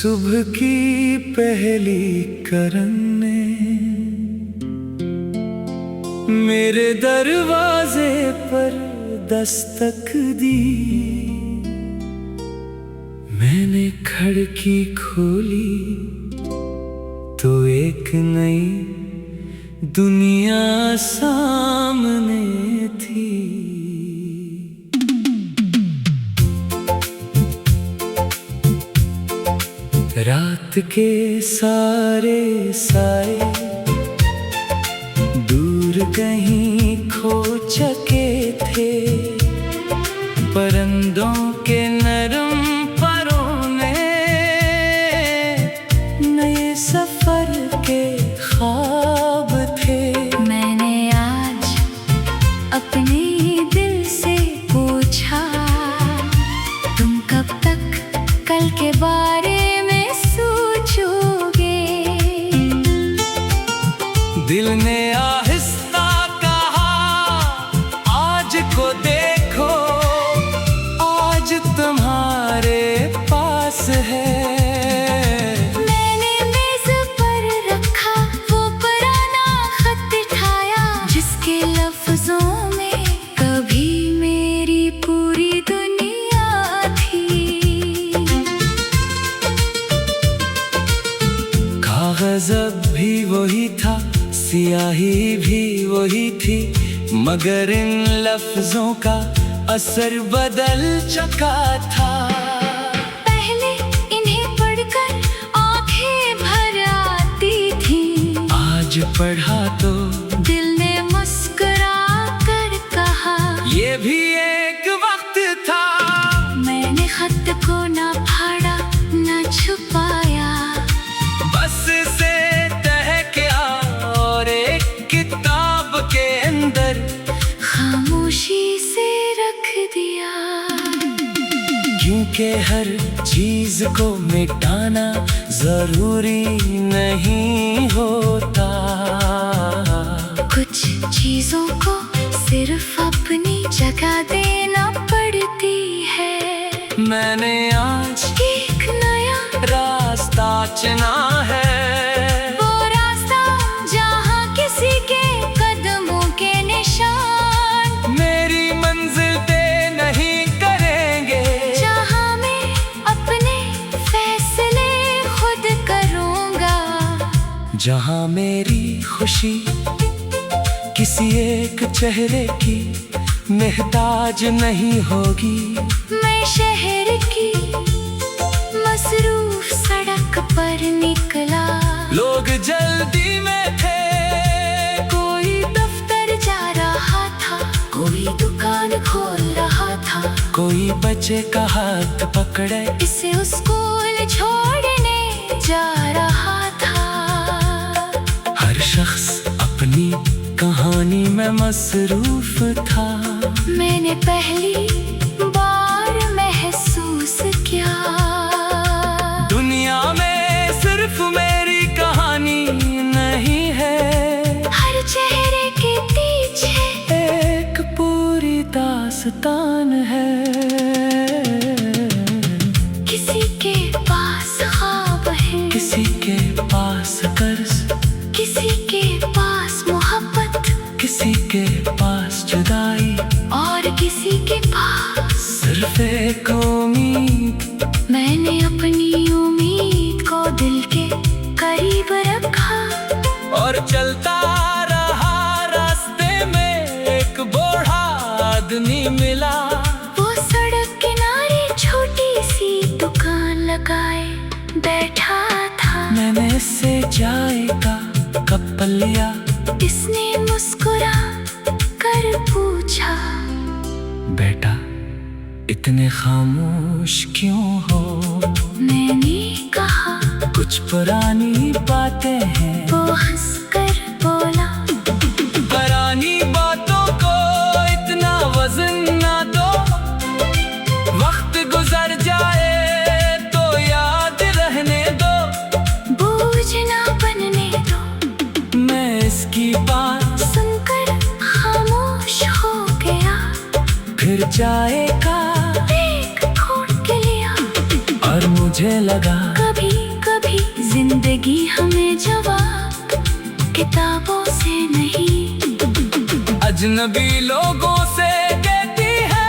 सुबह की पहली करन ने मेरे दरवाजे पर दस्तक दी। मैंने खिड़की खोली तो एक नई दुनिया सामने थी। रात के सारे साए दूर कहीं खो चुके थे। परिंदों के नरम परों ने नए सफर के ख्वाब थे। मैंने आज अपने ही दिल से पूछा, तुम कब तक कल के बारे में सोचोगे। दिल ने आहिस्ता कहा, आज को देखो, आज तुम्हारे पास है। मैंने मेज पर रखा वो पुराना खत उठाया, जिसके लफ्जों में कभी मेरी पूरी दुनिया थी। कागज अब भी वही था, सियाही भी वही थी, मगर इन लफ्जों का असर बदल चुका था। पहले इन्हें पढ़कर आंखें भर आती थी, आज पढ़ा तो दिल ने मुस्कुरा कर कहा, ये भी एक वक्त था। मैंने खत को ना फाड़ा ना छुपाया, बस से तह किया और एक किताब के अंदर खामोशी से रख दिया। क्योंकि हर चीज को मिटाना जरूरी नहीं होता। कुछ चीजों को सिर्फ अपनी जगह देना पड़ती है। मैंने आज एक नया रास्ता चुना है, वो रास्ता जहाँ किसी के कदमों के निशान मेरी मंजिल तय नहीं करेंगे। जहाँ मैं अपने फैसले खुद करूँगा, जहाँ मेरी खुशी किसी एक चेहरे की मोहताज नहीं होगी। मैं शहर की मसरूफ सड़क पर निकला, लोग जल्दी में थे, कोई दफ्तर जा रहा था, कोई दुकान खोल रहा था, कोई बच्चे का हाथ पकड़े इसे स्कूल छोड़ने जा रहा था। हर शख्स अपनी कहानी में मसरूफ था। मैंने पहली बार महसूस किया, दुनिया में सिर्फ मेरी कहानी नहीं है, हर चेहरे के पीछे एक पूरी दास्तान है। किसी के पास ख्वाब है, किसी के पास कर्ज, किसी के पास मोहब्बत, किसी के पास जुदाई, और किसी के पास सिर्फ एक उम्मीद। मैंने अपनी उम्मीद को दिल के करीब रखा और चलता रहा, रास्ते में एक बूढ़ा आदमी मिला। वो सड़क किनारे छोटी सी दुकान लगाए बैठा था। मैंने इससे चाय का कप लिया, इसने मुस्कुरा कर पूछा, बेटा इतने खामोश क्यों हो। मैंने कहा, कुछ पुरानी बातें हैं। वो हंसकर बोला, पुरानी बातों को इतना वजन ना दो, वक्त गुजर जाए तो याद रहने दो। बोझ ना बनने दो। मैं इसकी बात सुनकर खामोश हो गया, फिर चाय का एक घूंट के लिया, और मुझे लगा कभी किताबों से नहीं, अजनबी लोगों से कहती है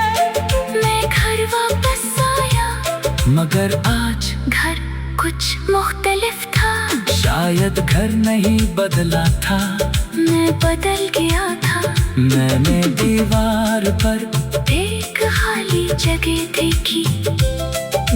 मैं घर वापस आया, मगर आज घर कुछ मुख्तलिफ था। शायद घर नहीं बदला था, मैं बदल गया था। मैंने दीवार पर एक खाली जगह देखी,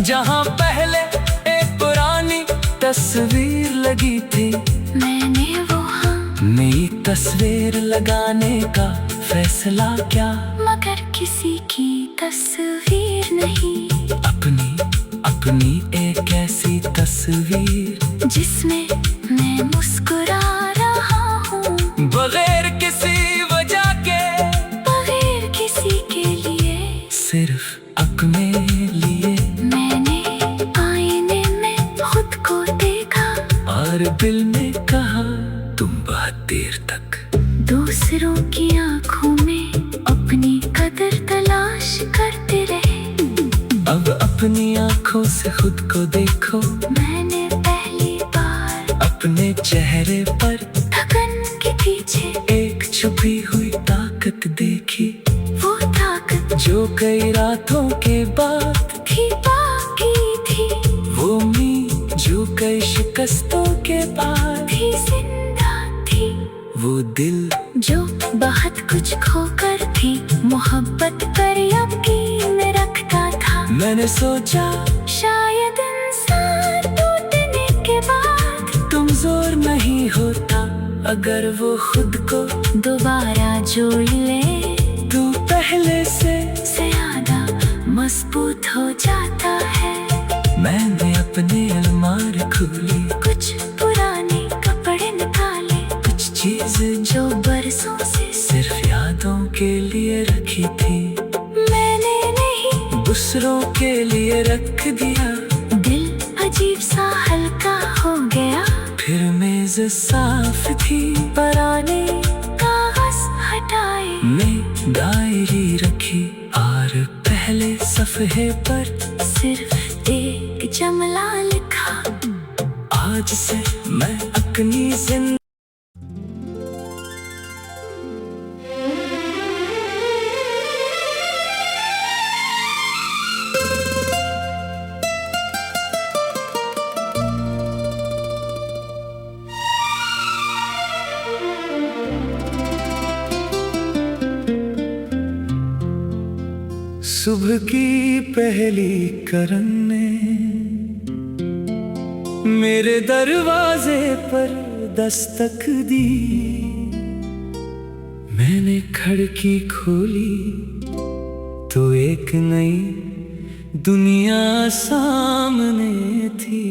जहाँ पहले एक पुरानी तस्वीर लगी थी। मैंने वहाँ नई तस्वीर लगाने का फैसला किया, मगर किसी की तस्वीर नहीं। अपनी एक ऐसी तस्वीर जिसमें मैं मुस्कुरा रहा हूँ, बगैर किसी वजह के, बगैर किसी के लिए, सिर्फ अपने लिए। मैंने आईने में खुद को देखा और दिल में कहा तुम बहुत देर तक दूसरों की आंखों में अपनी कदर तलाश करते रहे। अब अपनी आंखों से खुद को देखो। मैंने पहली बार अपने चेहरे पर थकन के पीछे एक छुपी हुई ताकत देखी, वो ताकत जो कई रातों के बाद थी बाकी थी, वो मीत जो कई शिकस्तों के बाद थी जिंदा थी। वो दिल जो बहुत कुछ खोकर थी मोहब्बत पर यकीन रखता था। मैंने सोचा शायद इंसान टूटने के बाद तुम जोर नहीं होता, अगर वो खुद को दोबारा जोड़ ले तू पहले से ज्यादा मजबूत हो जाता है। मैंने अपने अलमारी खोली, कुछ पुराने कपड़े निकाले, कुछ चीजें जो बरसों से सिर्फ यादों के लिए रखी थी, मैंने नहीं दूसरों के लिए रख दिया। दिल अजीब सा हल्का हो गया। फिर मेज साफ थी, पुराने कागज हटाए, मैं डायरी रखी और पहले सफ़े पर सिर्फ एक जुमला लिखा, आज से मैं अपनी जिंदगी। सुबह की पहली करन ने मेरे दरवाजे पर दस्तक दी, मैंने खिड़की खोली तो एक नई दुनिया सामने थी।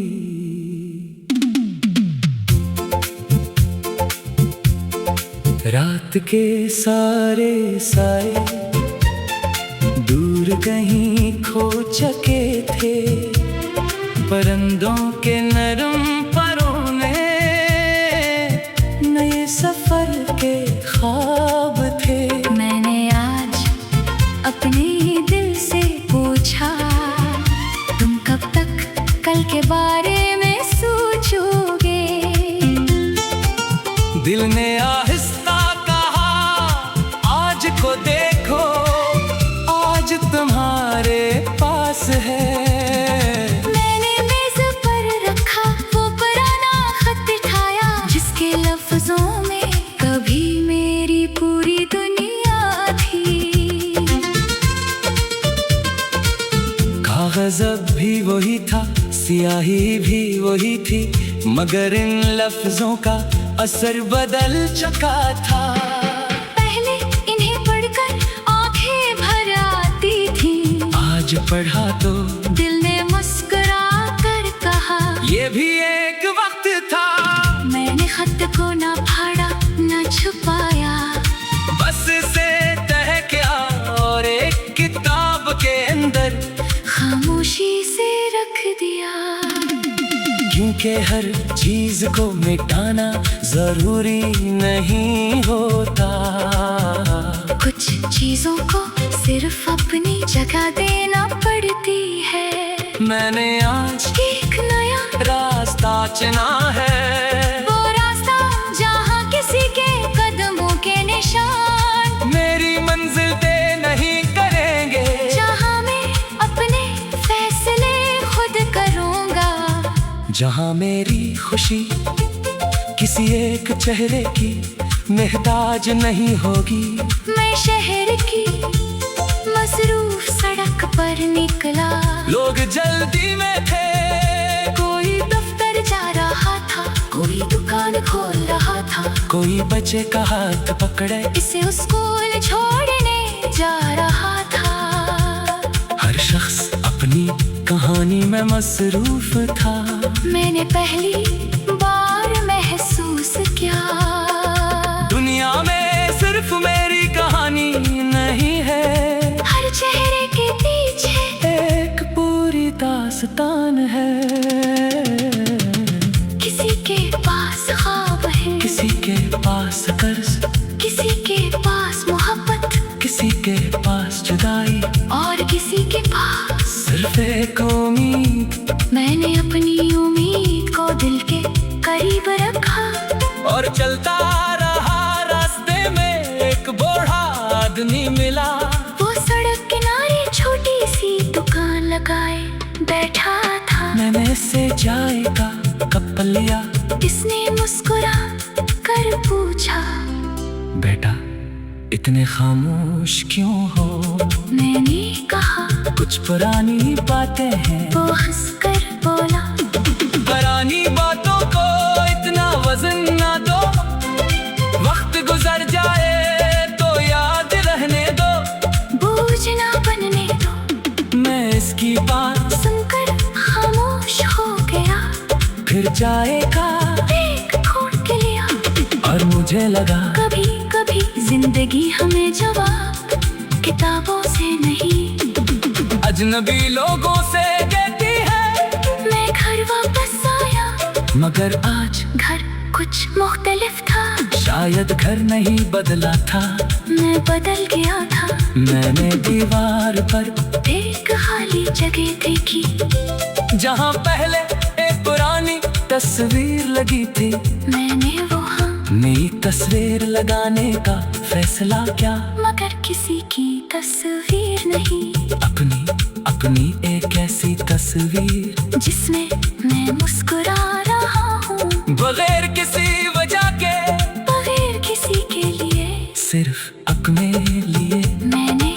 रात के सारे साए दूर कहीं खो चुके थे, परिंदों के नरम परों ने नए सफर के ख्वाब थे। मैंने आज अपने दिल से पूछा, तुम कब तक कल के बारे में सोचोगे? दिल ने आहिस्ता कहा, आज को देखो, आज तुम्हारे पास है। मैंने मेज पर रखा वो पुराना खत उठाया, जिसके लफ्जों में कभी मेरी पूरी दुनिया थी। कागज अब भी वही था, स्याही भी वही थी, मगर इन लफ्जों का असर बदल चुका था। पहले इन्हें पढ़कर आंखें भर आती थी, आज पढ़ा तो दिल ने मुस्कुरा कर कहा, ये भी एक वक्त था। मैंने खत को ना फाड़ा ना छुपाया, बस से तह किया और एक किताब के अंदर खामोशी से रख दिया। क्योंकि हर चीज को मिटाना जरूरी नहीं होता, कुछ चीजों को सिर्फ अपनी जगह देना पड़ती है। मैंने आज एक नया रास्ता चुना है, वो रास्ता जहाँ की जहाँ मेरी खुशी किसी एक चेहरे की मोहताज नहीं होगी। मैं शहर की मसरूफ सड़क पर निकला, लोग जल्दी में थे, कोई दफ्तर जा रहा था, कोई दुकान खोल रहा था, कोई बच्चे का हाथ पकड़े इसे स्कूल छोड़ने जा रहा था। हर शख्स अपनी कहानी में मसरूफ था। मैंने पहली बार महसूस किया, दुनिया में सिर्फ मेरी कहानी नहीं है, हर चेहरे के पीछे एक पूरी दास्तान है। किसी के पास ख्वाब है, किसी के पास कर्ज, किसी के पास मोहब्बत, किसी के पास जुदाई, और किसी के पास सिर्फ एक उम्मीद। मैंने अपनी उम्मीद को दिल के करीब रखा, और चलता रहा, रास्ते में एक बूढ़ा आदमी मिला। वो सड़क किनारे छोटी सी दुकान लगाए बैठा था। मैंने से चाय का कप लिया, इसने मुस्कुरा कर पूछा, बेटा इतने खामोश क्यों हो? मैंने कहा, कुछ पुरानी बातें हैं। वो हंसकर बोला, पुरानी बातों को इतना वजन ना दो, वक्त गुजर जाए तो याद रहने दो, बोझ ना बनने दो। मैं इसकी बात सुनकर खामोश हो गया, फिर चाय का एक घूंट के लिया, और मुझे लगा कभी कभी जिंदगी हमें जवाब किताबों से नहीं, अजनबी लोगों से कहती है। मैं घर वापस आया, मगर आज घर कुछ मुख्तलिफ था, शायद घर नहीं बदला था, मैं बदल गया था। मैंने दीवार पर एक खाली जगह देखी, जहाँ पहले एक पुरानी तस्वीर लगी थी। मैंने वहाँ नई तस्वीर लगाने का फैसला किया, मगर किसी की तस्वीर नहीं, अपनी एक ऐसी तस्वीर जिसमें मैं मुस्कुरा रहा हूँ, बगैर किसी वजह के, बगैर किसी के लिए, सिर्फ अपने लिए। मैंने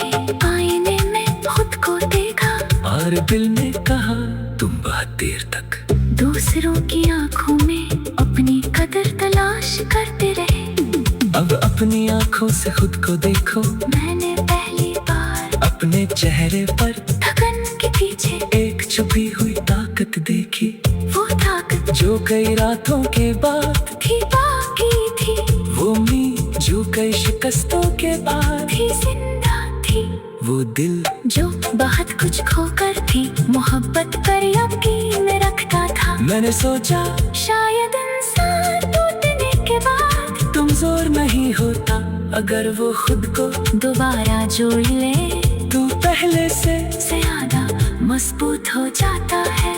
आईने में खुद को देखा, और दिल ने कहा तुम बहुत देर तक दूसरों की आंखों में अपनी कदर तलाश करते रहे। अब अपनी आंखों से खुद को देखो, मैंने पहली बार अपने चेहरे पर थकन के पीछे एक छुपी हुई ताकत देखी, वो ताकत जो कई रातों के बाद थी बाकी थी, वो उम्मीद जो कई शिकस्तों के बाद थी जिंदा थी, वो दिल जो बहुत कुछ खोकर थी मोहब्बत पर यकीन रखता था। मैंने सोचा शायद इंसान टूटने के बाद कमजोर नहीं होता, अगर वो खुद को दोबारा जोड़ ले तो पहले से ज्यादा मजबूत हो जाता है।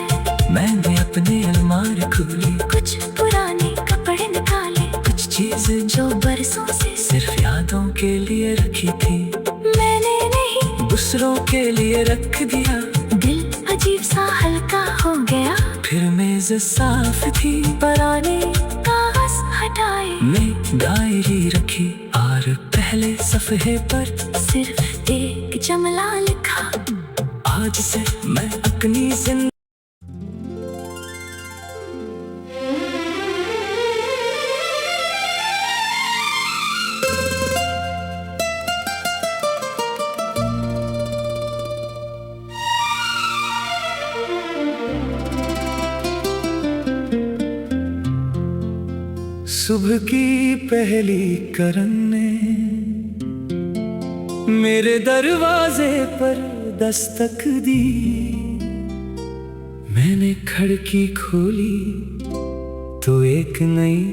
मैंने अपने अलमारी खोली, कुछ पुराने कपड़े निकाले, कुछ चीजें जो बरसों से सिर्फ यादों के लिए रखी थी, मैंने नहीं दूसरों के लिए रख दिया। दिल अजीब सा हल्का हो गया, फिर मेज साफ थी, पुराने कागज हटाए, मैं डायरी रखी, और पहले सफ़े पर सिर्फ एक जुमला लिखा, आज से मैं अपनी जिंदगी। सुबह की पहली किरण ने मेरे दरवाजे पर दस्तक दी, मैंने खिड़की खोली तो एक नई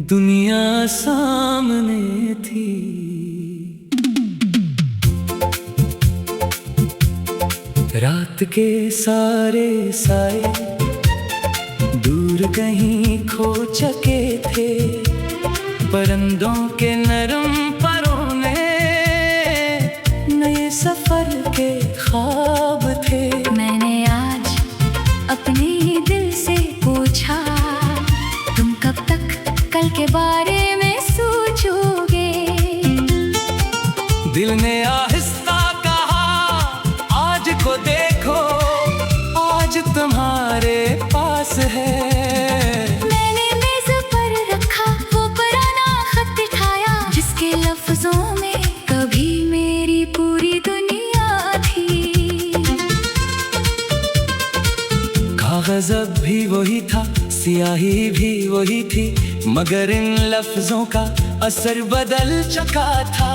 दुनिया सामने थी। रात के सारे साए दूर कहीं खो चुके थे, परिंदों के नरम परों में नए सफर के ख्वाब थे। मैंने आज अपने दिल से बारे में सोचोगे। दिल ने आहिस्ता कहा आज को देखो, आज तुम्हारे पास है। मैंने मेज पर रखा वो पुराना खत उठाया, जिसके लफ्जों में कभी मेरी पूरी दुनिया थी। कागज अब भी वही था, स्याही भी वही थी, मगर इन लफ्जों का असर बदल चुका था।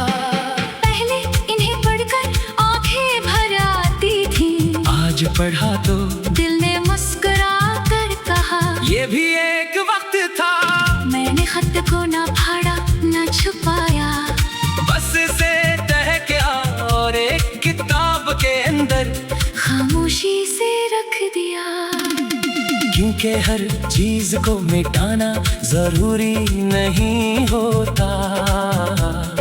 पहले इन्हें पढ़कर आंखें भर आती थी, आज पढ़ा तो दिल ने मुस्कुरा कर कहा ये भी एक वक्त था। मैंने खत को ना फाड़ा ना छुपाया, बस से तह गया और एक किताब के अंदर खामोशी से रख दिया। क्योंकि हर चीज को मिटाना जरूरी नहीं होता,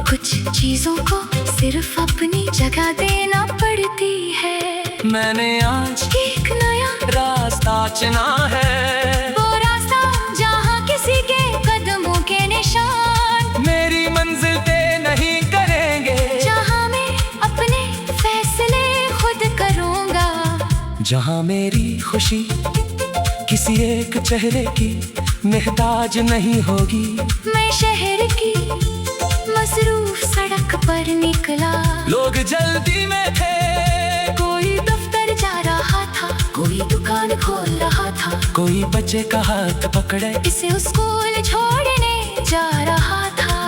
कुछ चीजों को सिर्फ अपनी जगह देना पड़ती है। मैंने आज एक नया रास्ता चुना है, वो रास्ता जहाँ किसी के कदमों के निशान मेरी मंजिल तय नहीं करेंगे, जहाँ मैं अपने फैसले खुद करूँगा, जहाँ मेरी खुशी किसी एक चेहरे की मोहताज नहीं होगी। मैं शहर की मसरूफ सड़क पर निकला, लोग जल्दी में थे, कोई दफ्तर जा रहा था, कोई दुकान खोल रहा था, कोई बच्चे का हाथ पकड़े इसे स्कूल छोड़ने जा रहा था।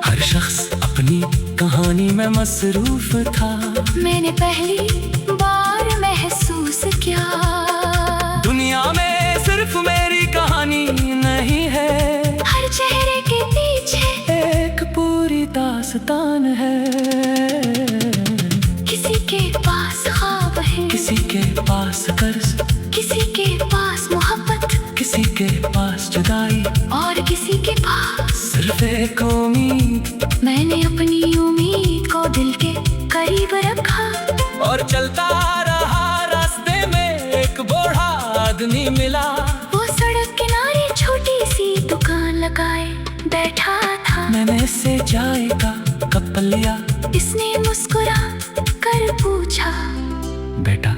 हर शख्स अपनी कहानी में मसरूफ था। मैंने पहली बार महसूस किया दुनिया में सिर्फ मेरी कहानी नहीं है, हर चेहरे के पीछे एक पूरी दास्तान है। किसी के पास ख्वाब है, किसी के पास कर्ज, किसी के पास मोहब्बत, किसी के पास जुदाई, और किसी के पास सिर्फ एक उम्मीद। मैंने अपनी उम्मीद को दिल के करीब रखा और चलता रहा, रास्ते में एक बूढ़ा आदमी मिला, वो सड़क किनारे छोटी सी दुकान लगाए बैठा था। मैंने इससे चाय का कप लिया, इसने मुस्कुरा कर पूछा बेटा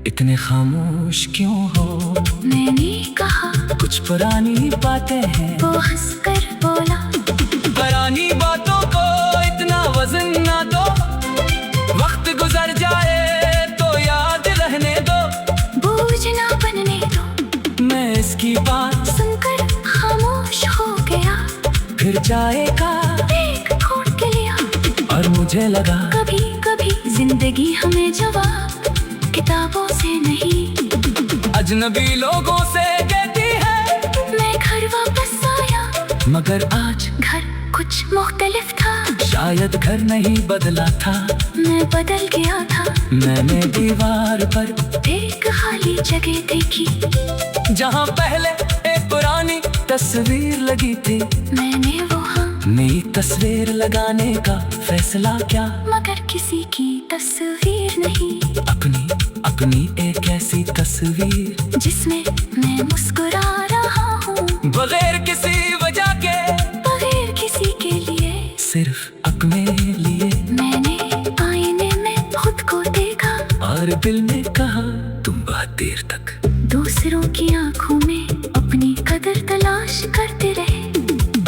इतने खामोश क्यों हो? मैंने कहा कुछ पुरानी बातें हैं। वो हंसकर बोला पुरानी बातों को इतना वजन ना दो, वक्त गुजर जाए तो याद रहने दो, बोझ ना बनने दो। मैं इसकी बात सुनकर खामोश हो गया, फिर चाय का एक घूंट के लिया, और मुझे लगा कभी कभी जिंदगी हमें जवाब किताबों से नहीं अजनबी लोगों से कहती है। मैं घर वापस आया, मगर आज घर कुछ मुख्तलिफ था, शायद घर नहीं बदला था, मैं बदल गया था। मैंने दीवार पर एक खाली जगह देखी, जहाँ पहले एक पुरानी तस्वीर लगी थी। मैंने वहाँ नई तस्वीर लगाने का फैसला किया, मगर किसी की तस्वीर नहीं, अपनी एक ऐसी तस्वीर जिसमें मैं मुस्कुरा रहा हूँ, बगैर किसी वजह के, बगैर किसी के लिए, सिर्फ अपने लिए। मैंने आईने में खुद को देखा और दिल ने कहा तुम बहुत देर तक दूसरों की आंखों में अपनी कदर तलाश करते रहे।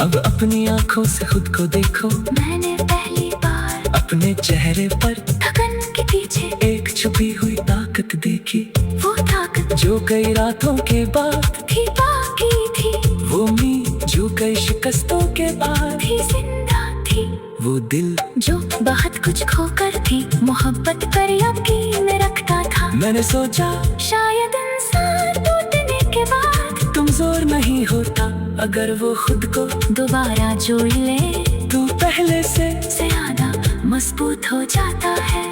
अब अपनी आंखों से खुद को देखो। मैंने पहली बार अपने चेहरे पर थकन के पीछे एक छुपी हुई ताकत देखी, वो ताकत जो कई रातों के बाद थी बाकी थी, वो उम्मीद जो कई शिकस्तों के बाद थी जिंदा थी, वो दिल जो बहुत कुछ खोकर थी मोहब्बत पर यकीन रखता था। मैंने सोचा शायद इंसान टूटने के बाद कमजोर नहीं होता, अगर वो खुद को दोबारा जोड़ ले तो पहले से ज्यादा मजबूत हो जाता है।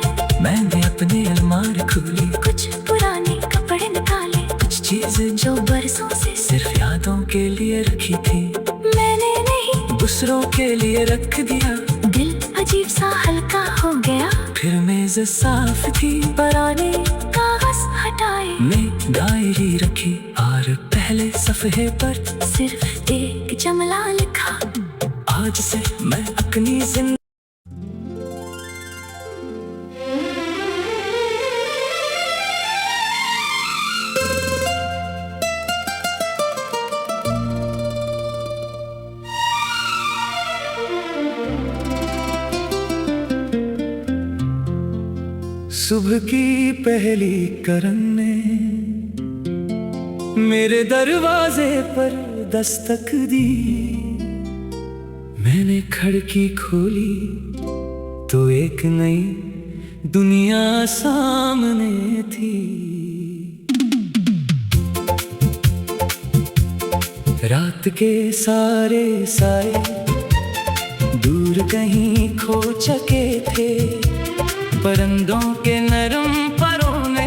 मैंने अपने अलमारी खोली, कुछ पुराने कपड़े निकाले, कुछ चीजें जो बरसों से सिर्फ यादों के लिए रखी थी, मैंने नहीं दूसरों के लिए रख दिया। दिल अजीब सा हल्का हो गया, फिर मेज साफ थी, पुराने कागज हटाए, मैं डायरी रखी और पहले सफर सफ़हे पर सिर्फ एक जुमला लिखा, आज से मैं अपनी जिंदगी। सुबह की पहली करन ने मेरे दरवाजे पर दस्तक दी। मैंने खिड़की खोली तो एक नई दुनिया सामने थी। रात के सारे साए दूर कहीं खो चुके थे, परिंदों के नरम परों में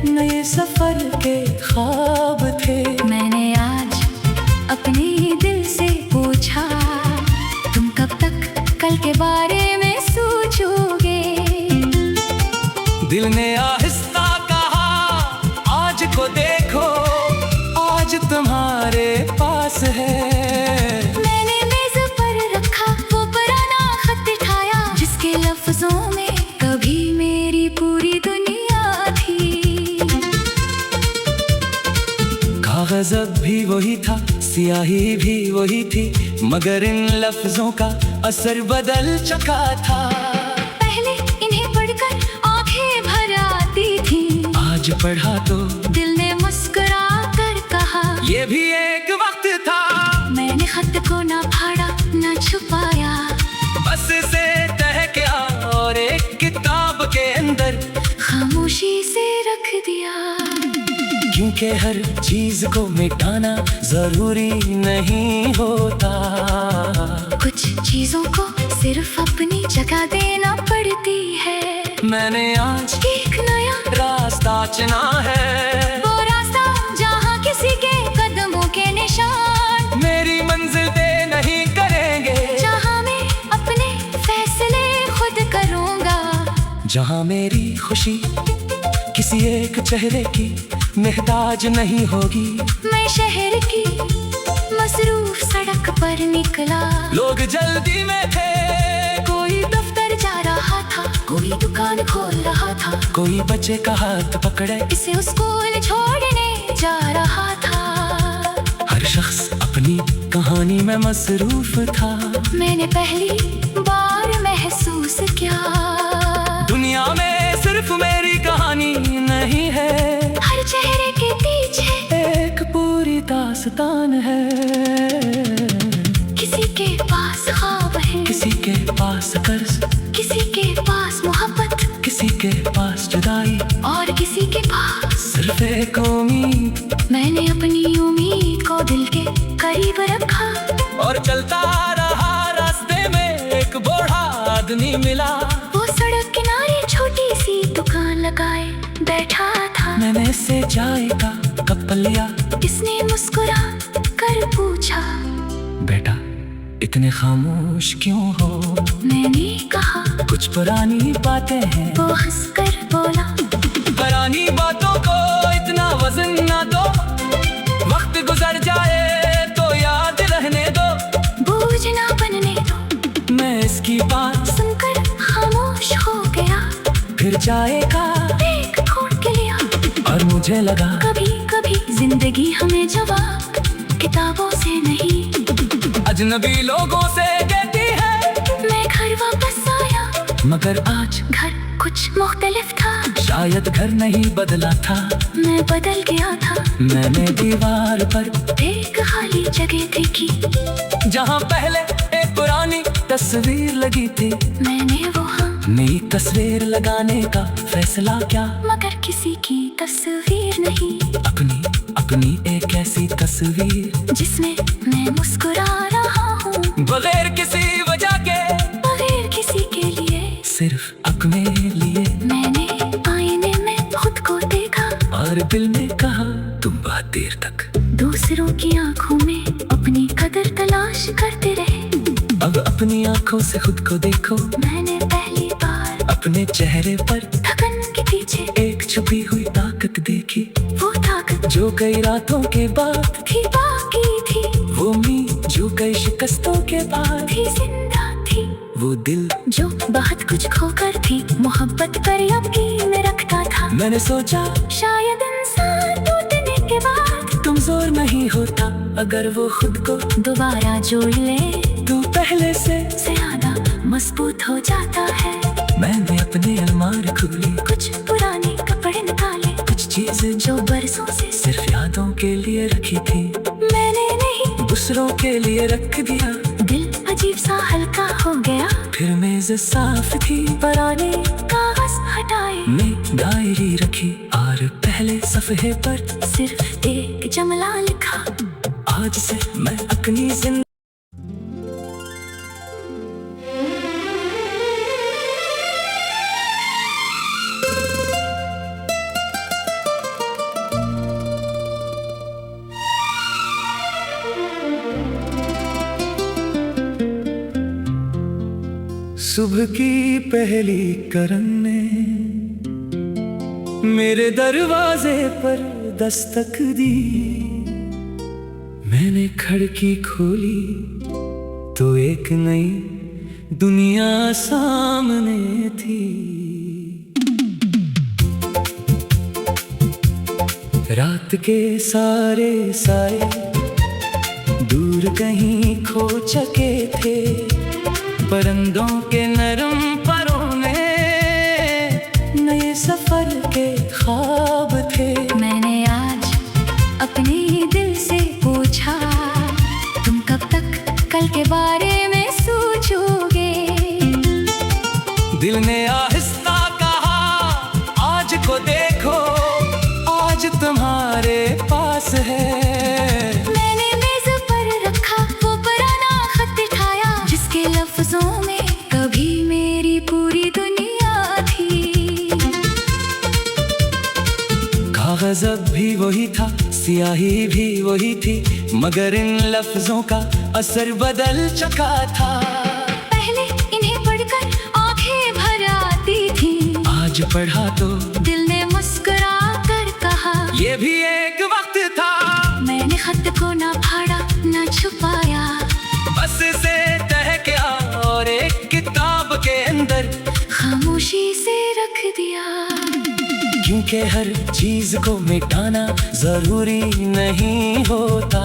नए सफर के ख्वाब थे। मैंने आज अपने दिल से पूछा, तुम कब तक कल के बारे में सोचोगे? दिल ने आहिस्ता कहा, आज को देखो, आज तुम्हारे पास है। मैंने मेज पर रखा वो पुराना खत उठाया, जिसके लफ्जों में कभी मेरी पूरी दुनिया थी। कागज अब भी वही था, स्याही भी वही थी, मगर इन लफ्जों का असर बदल चुका था। पहले इन्हें पढ़कर आंखें भर आती थी, आज पढ़ा तो दिल ने मुस्कुरा कर कहा, ये भी एक वक्त था। मैंने खत को ना फाड़ा ना छुपाया, बस से तह किया और एक किताब के अंदर खामोशी से रख दिया। क्योंकि हर चीज को मिटाना जरूरी नहीं होता, कुछ चीजों को सिर्फ अपनी जगह देना पड़ती है। मैंने आज एक नया रास्ता चुना है, वो रास्ता जहाँ किसी के कदमों के निशान मेरी मंजिल तय नहीं करेंगे, जहाँ मैं अपने फैसले खुद करूँगा, जहाँ मेरी खुशी किसी एक चेहरे की मोहताज नहीं होगी। मैं शहर की मसरूफ सड़क पर निकला, लोग जल्दी में थे, कोई दफ्तर जा रहा था, कोई दुकान खोल रहा था, कोई बच्चे का हाथ पकड़े इसे स्कूल छोड़ने जा रहा था। हर शख्स अपनी कहानी में मसरूफ था। मैंने पहली बार महसूस किया, दुनिया में सिर्फ मेरी कहानी नहीं है, हर चेहरे के पीछे एक पूरी दास्तान है। किसी के पास ख्वाब है, किसी के पास कर्ज, किसी के पास मोहब्बत, किसी के पास जुदाई, और किसी के पास सिर्फ एक उम्मीद। मैंने अपनी उम्मीद को दिल के करीब रखा, और चलता रहा, रास्ते में एक बूढ़ा आदमी मिला, वो सड़क किनारे छोटी सी दुकान लगाए बैठा था। मैंने इससे चाय का कप लिया, इसने मुस्कुरा कर पूछा, बेटा इतने खामोश क्यों हो? मैंने कहा, कुछ पुरानी बातें हैं। वो हंसकर बोला, पुरानी बातों को इतना वजन ना दो, वक्त गुजर जाए तो याद रहने दो, बोझ ना बनने दो। मैं इसकी बात सुनकर खामोश हो गया, फिर चाय का एक घूंट के लिया, और मुझे लगा कभी कभी जिंदगी हमें जवाब किताबों से नहीं, अजनबी लोगों से कहती है। मैं घर वापस आया, मगर आज घर कुछ मुख्तलिफ था, शायद घर नहीं बदला था, मैं बदल गया था। मैंने दीवार पर एक खाली जगह देखी, जहाँ पहले एक पुरानी तस्वीर लगी थी। मैंने वहाँ नई तस्वीर लगाने का फैसला किया, मगर किसी की तस्वीर नहीं, अपनी एक ऐसी तस्वीर जिसमें मैं मुस्कुरा रहा हूँ, बगैर किसी वजह के, बगैर किसी के लिए, सिर्फ अपने लिए। मैंने आईने में खुद को देखा, और दिल ने कहा, तुम बहुत देर तक दूसरों की आंखों में अपनी कदर तलाश करते रहे। अब अपनी आंखों से खुद को देखो। मैंने पहली बार अपने चेहरे पर थकन के पीछे एक छुपी हुई ताकत देखी, वो ताकत जो जो कई रातों के बाद थी बाकी थी, वो मीत जो कई शिकस्तों के बाद थी जिंदा थी। वो दिल जो बहुत कुछ खोकर थी, मोहब्बत पर यकीन रखता था। मैंने सोचा शायद इंसान टूटने के बाद कमजोर नहीं होता, अगर वो खुद को दोबारा जोड़ ले तो पहले से ज्यादा मजबूत हो जाता है। मैंने अपने अलमार खोली, कुछ पुराने कपड़े निकाले, कुछ चीजें जो बरसों से सिर्फ यादों के लिए रखी थी, मैंने नहीं दूसरों के लिए रख दिया। दिल अजीब सा हल्का हो गया। फिर मेज साफ थी, पुराने कागज हटाए, मैं डायरी रखी और पहले सफ़े पर सिर्फ एक जुमला लिखा। आज से मैं अपनी जिंदगी सुबह की पहली करन ने मेरे दरवाजे पर दस्तक दी। मैंने खिड़की खोली तो एक नई दुनिया सामने थी। रात के सारे साए दूर कहीं खो चुके थे, परिंदों के नरम परों में नए सफर के ख्वाब थे। मैंने आज अपने दिल से पूछा, तुम कब तक कल के बारे में सोचोगे? दिल ने आहिस्ता कहा, आज को देखो, आज तुम्हारे पास है। मैंने मेज पर रखा वो पुराना खत उठाया, जिसके लफ्जों में कभी मेरी पूरी दुनिया थी। कागज अब भी वही था, स्याही भी वही थी, मगर इन लफ्जों का असर बदल चुका था। पहले इन्हें पढ़कर आंखें भर आती थी, आज पढ़ा तो दिल ने मुस्कुरा कर कहा, ये भी एक वक्त था। मैंने खत को ना फाड़ा ना छुपाया, बस से तह गया और एक किताब के अंदर खामोशी से रख दिया। क्योंकि हर चीज को मिटाना जरूरी नहीं होता,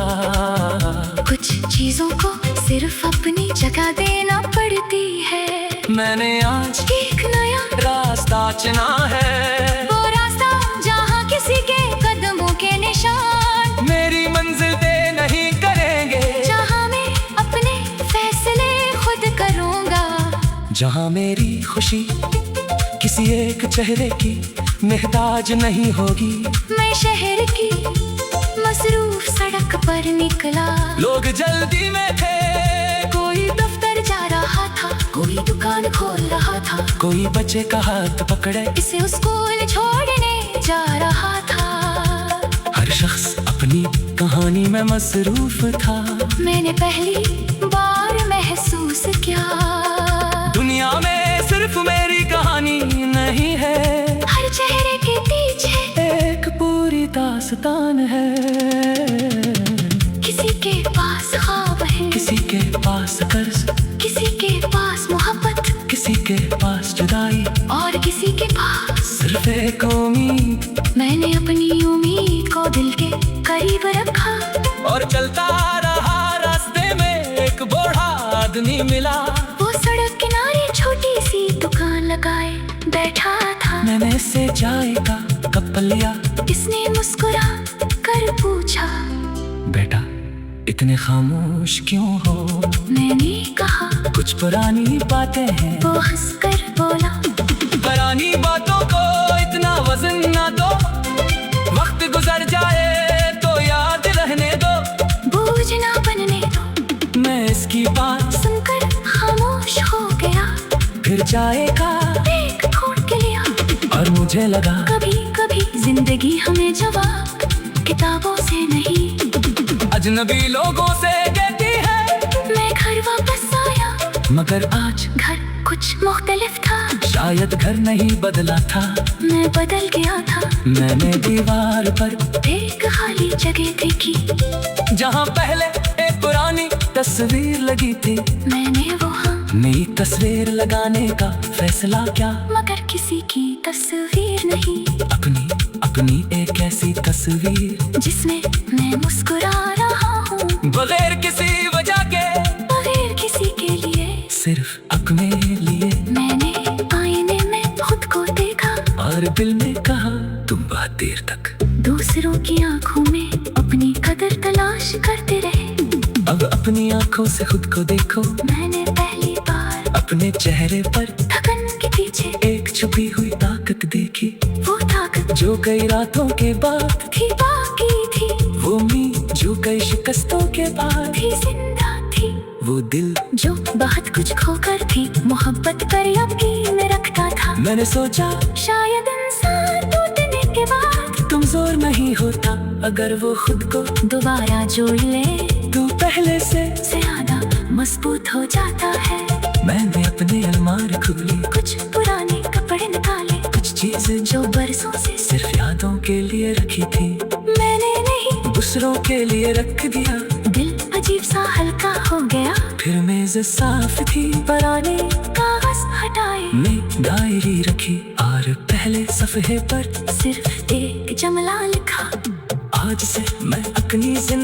कुछ चीजों को सिर्फ अपनी जगह देना पड़ती है। मैंने आज एक नया रास्ता चुना है, वो रास्ता जहाँ किसी के कदमों के निशान मेरी मंजिल तय नहीं करेंगे, जहाँ मैं अपने फैसले खुद करूँगा, जहाँ मेरी खुशी किसी एक चेहरे की मोहताज नहीं होगी। मैं शहर की मसरूफ सड़क पर निकला, लोग जल्दी में थे, कोई दफ्तर जा रहा था, कोई दुकान खोल रहा था, कोई बच्चे का हाथ पकड़े इसे स्कूल छोड़ने जा रहा था। हर शख्स अपनी कहानी में मसरूफ था। मैंने पहली बार महसूस किया, दुनिया में सिर्फ मेरी कहानी नहीं है, हर चेहरे के पीछे एक पूरी दास्तान है। किसी के पास ख्वाब है, किसी के पास कर्ज, किसी के पास मोहब्बत, किसी के पास जुदाई, और किसी के पास सिर्फ एक उम्मीद। मैंने अपनी उम्मीद को दिल के करीब रखा, और चलता रहा, रास्ते में एक बूढ़ा आदमी मिला, वो सड़क किनारे छोटी सी दुकान लगाए बैठा था। मैंने इससे चाय का कप लिया, इसने मुस्कुरा कर पूछा, बेटा इतने खामोश क्यों हो? मैंने कहा, कुछ पुरानी बातें हैं। वो हंसकर बोला, पुरानी बातों को इतना वजन ना दो, वक्त गुजर जाए तो याद रहने दो, बोझ ना बनने दो। मैं इसकी बात सुनकर खामोश हो गया, फिर चाय का एक घूंट के लिया, और मुझे लगा कभी कभी जिंदगी हमें जवाब किताबों से नहीं, अजनबी लोगों से देती है। मैं घर वापस आया, मगर आज घर कुछ मुख्तलिफ था। शायद घर नहीं बदला था, मैं बदल गया था। मैंने दीवार पर एक खाली जगह देखी, जहाँ पहले एक पुरानी तस्वीर लगी थी। मैंने वहाँ नई तस्वीर लगाने का फैसला किया, मगर किसी की तस्वीर नहीं। अपनी एक ऐसी तस्वीर जिसमें मैं मुस्कुरा रहा हूँ, बगैर किसी वजह के, बगैर किसी के लिए, सिर्फ अपने लिए। मैंने आईने में खुद को देखा और दिल में कहा तुम बहुत देर तक दूसरों की आंखों में अपनी कदर तलाश करते रहे। अब अपनी आंखों से खुद को देखो। मैंने पहली बार अपने चेहरे पर थकन के पीछे एक छुपी हुई ताकत देखी, वो ताकत जो कई रातों के बाद थी, बाकी थी, वो उम्मीद जो कई शिकस्तों के बाद थी, जिंदा थी। वो दिल जो बहुत कुछ खोकर थी, मोहब्बत कर यकीन रखता था। मैंने सोचा शायद इंसान टूटने के बाद तुम जोर नहीं होता, अगर वो खुद को दोबारा जोड़ ले तू पहले से ज्यादा मजबूत हो जाता है। मैंने अपने अलमारी खोली, कुछ पुराने कपड़े निकाले, कुछ चीजें जो बरसों से सिर्फ यादों के लिए रखी थी, मैंने नहीं दूसरों के लिए रख दिया। दिल अजीब सा हल्का हो गया। फिर मेज साफ थी, पुराने कागज हटाए, मैं डायरी रखी और पहले सफ़े पर सिर्फ एक जुमला लिखा, आज से मैं अपनी जिंदगी